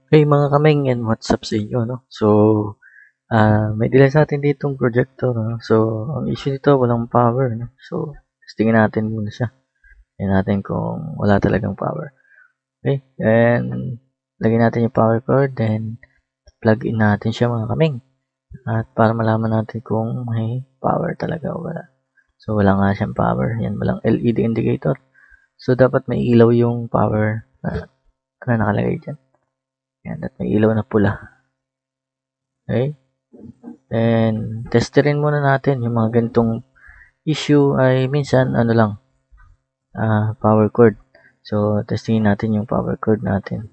Hey mga kameng and what's up sa inyo, no? So, may dala sa atin ditong projector, no? So, ang issue nito, walang power, no? So, testingin natin muna siya. Tingnan natin kung wala talagang power. Okay, and lagyan natin yung power cord, then plug in natin siya mga kameng. At para malaman natin kung may power talaga o wala. So, wala nga siyang power. Yan, walang LED indicator. So, dapat may ilaw yung power na nakalagay dyan. Yan, at may ilaw na pula. Okay? And testerin muna natin yung mga ganitong issue ay minsan ano lang, power cord. So, testingin natin yung power cord natin.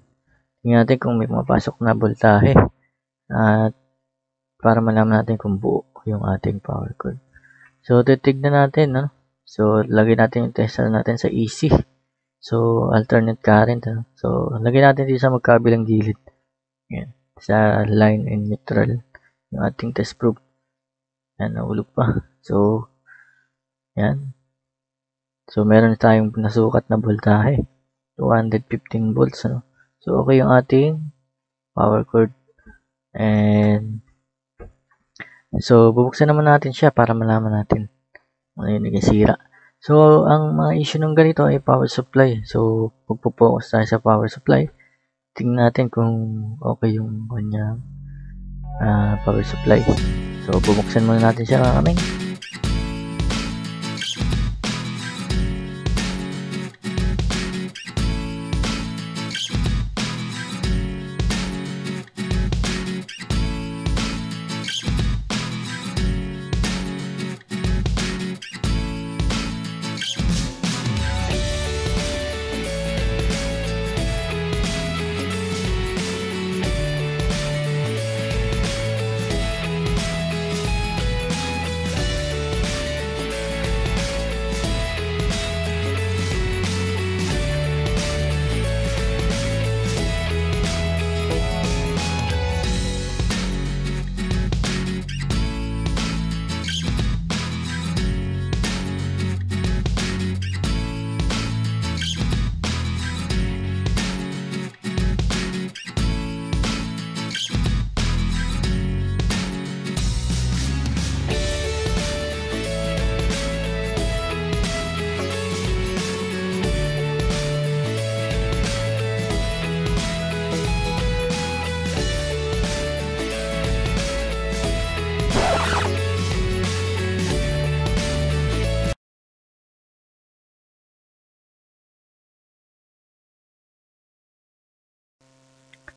Tingnan natin kung may mapasok na voltahe at para malaman natin kung buo yung ating power cord. So, titignan natin, no? So, lagay natin yung tester natin sa EC. So, alternate current, no? So, lagay natin dito sa magkabilang gilid. Yan. Sa line and neutral yung ating test probe. Yan, nahulog pa. So, yan. So, meron tayong nasukat na voltahe. 215 volts, ano? So, okay yung ating power cord. And, so, bubuksan naman natin siya para malaman natin ano yung nagasira. So, ang mga issue ng ganito ay power supply. So, magpo-focus tayo sa power supply. Tingnan natin kung okay yung kanyang power supply. So, bubuksan muna natin siya mga kaming.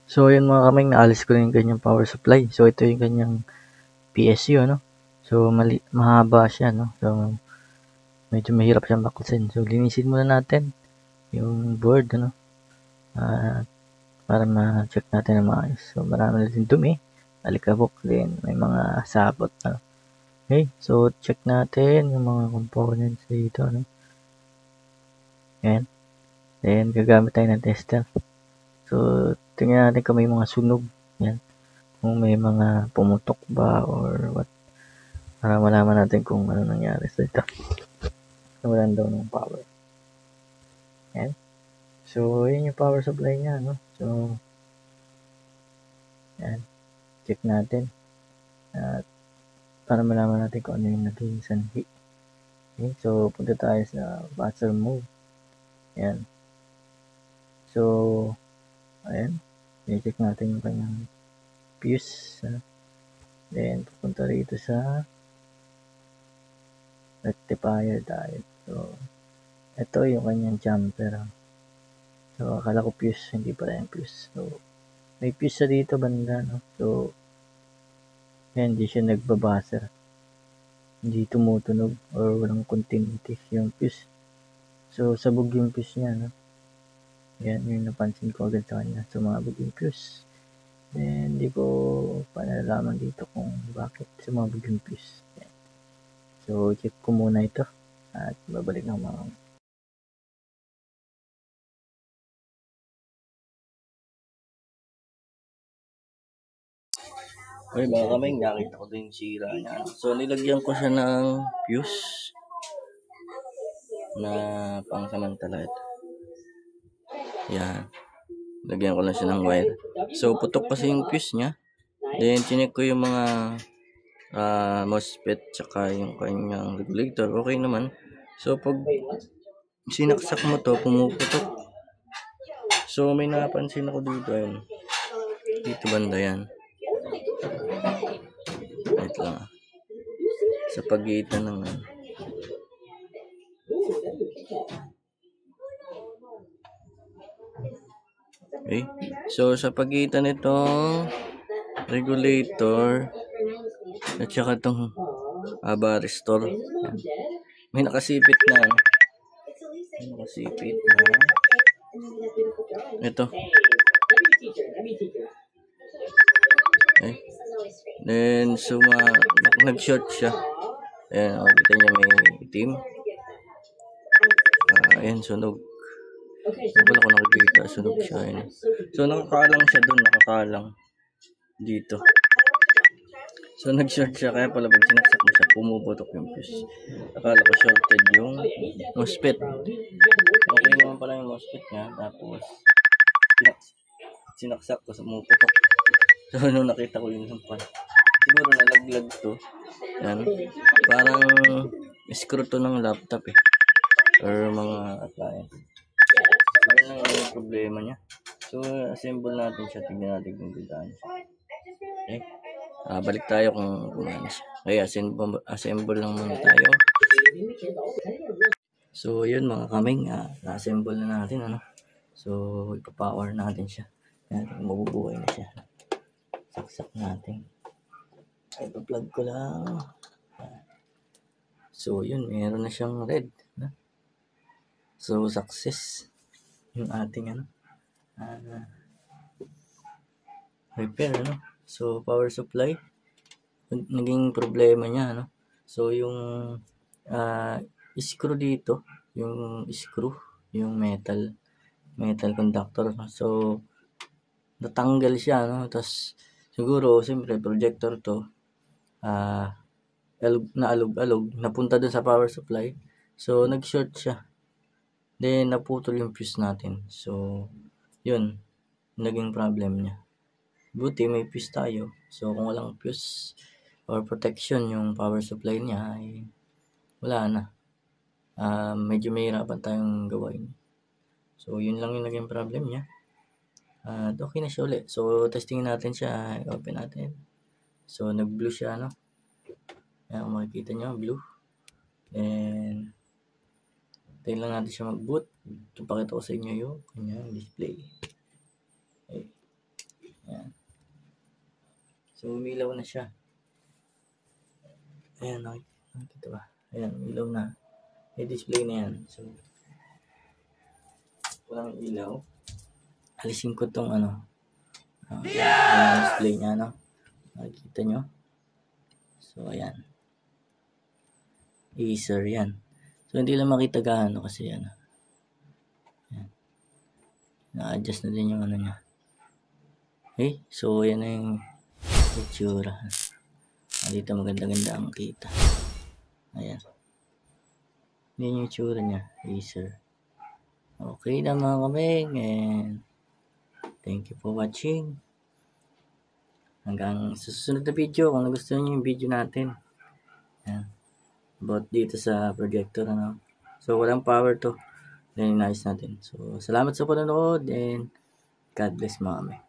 So, yun mga kaming, naalis ko na yung kanyang power supply. So, ito yung kanyang PSU, no? So, mahaba siya, no? So, medyo mahirap siyang baklasin. So, linisin muna natin yung board, ano? Para ma-check natin na maayos. So, marami na din dumi. Alikabok din. May mga sabot, ano? Okay, so, check natin yung mga components dito, ano? Ayan. Then, gagamit tayo ng tester. So, tingnan natin kung may mga sunog. Yan. Kung may mga pumutok ba or what. Para malaman natin kung ano nangyari sa ito. Nawalan daw ng power. Yan. So, yun yung power supply niya, no? So, yan. Check natin. At para malaman natin kung ano yung naging sanhi. Okay, so, punta tayo sa buzzer mode. Yan. So, ayan. I-check natin yung kanyang fuse. Then, pupunta rito sa rectifier tayo. So, ito yung kanyang jumper. So, akala ko fuse, hindi pala yung fuse. So, may fuse sa dito banda, no? So, yan, hindi siya nagbabuzzer. Hindi tumutunog or walang continuity yung fuse. So, sabog yung fuse niya, no? Yan, yung napansin ko agad sa kanya. Sumabog yung fuse. Then, hindi ko pa nalalaman dito kung bakit sumabog yung fuse. Yan. So, check ko muna ito. At babalik na mga okay, mga kaming, nakita ko din yung sira niya. So, nilagyan ko siya ng fuse na pangsamantala ito. Yan. Lagyan ko lang siya ng wire. So, putok kasi yung fuse niya. Then, chinek ko yung mga MOSFET tsaka yung kanyang regulator. Okay naman. So, pag sinaksak mo to, pumuputok. So, may napansin ako dito. Ayun. Dito banda yan. Wait lang. Sa pagitan ng okay. So, sa pagitan nitong regulator at saka itong varistor. May nakasipit na. Ito. Okay. Then, nag-short siya. Ayan, kita niya may itim. Ayan, sunog. Wala ko nakikita, sunog siya. Ayan. So, nakakalang siya dun, nakakalang dito. So, nag-short siya, kaya pala pag sinaksak mo siya, pumuputok yung fuse. Akala ko shorted yung MOSFET. Okay naman pala yung MOSFET niya, tapos sinaksak ko sa pumuputok. So, nung nakita ko yung pan, siguro nalaglag to. Yan. Parang screw to ng laptop or mga appliance. So, yun lang yung problema niya. So, assemble natin siya. Tignan natin kung gagana siya. Okay. Balik tayo kung gumana siya. Okay, assemble lang muna tayo. So, yun mga kaming. Na-assemble na natin. So, ipapower natin siya. Yan, mabubuhay na siya. Saksak natin. Ipa-plug ko lang. So, yun. Meron na siyang red. So, success. Yung ating repair. So, power supply. Naging problema niya. So, yung screw dito. Yung screw. Yung metal conductor. So, natanggal siya. Tapos, siguro, siyempre, projector to. Naalog-alog, napunta dun sa power supply. So, nag-short siya. Then, naputol yung fuse natin. So, yun. Naging problem niya. Buti, may fuse tayo. So, kung walang fuse or protection yung power supply niya, ay wala na. Medyo mahirapan tayong gawain. So, yun lang yung naging problem niya. Okay na siya ulit. So, testingin natin siya. I-open natin. So, nag-blue siya, Ayan, kung makikita nyo, blue. And, tayo lang natin siya mag-boot. Ito, pakita ko sa inyo yung kanyang display. Okay. Ayan. So, umilaw na siya. Ayan, nakikita ba? Ayan, umilaw na. May display na yan. So, walang ilaw. Alisin ko tong display niya, Nakikita nyo. So, ayan. Acer yan. So, hindi lang makita gaano kasi yan. Ayan. Na-adjust na din yung niya. Okay. So, yan na yung itsura. Dito maganda-ganda ang kita. Ayan. Yan yung itsura niya. Acer. Okay na mga kaming. And thank you for watching. Hanggang susunod na video. Kung nagustuhan nyo yung video natin. Ayan. About dito sa projector. So, walang power to. Then, inayos natin. So, salamat sa panonood. And God bless mga kami.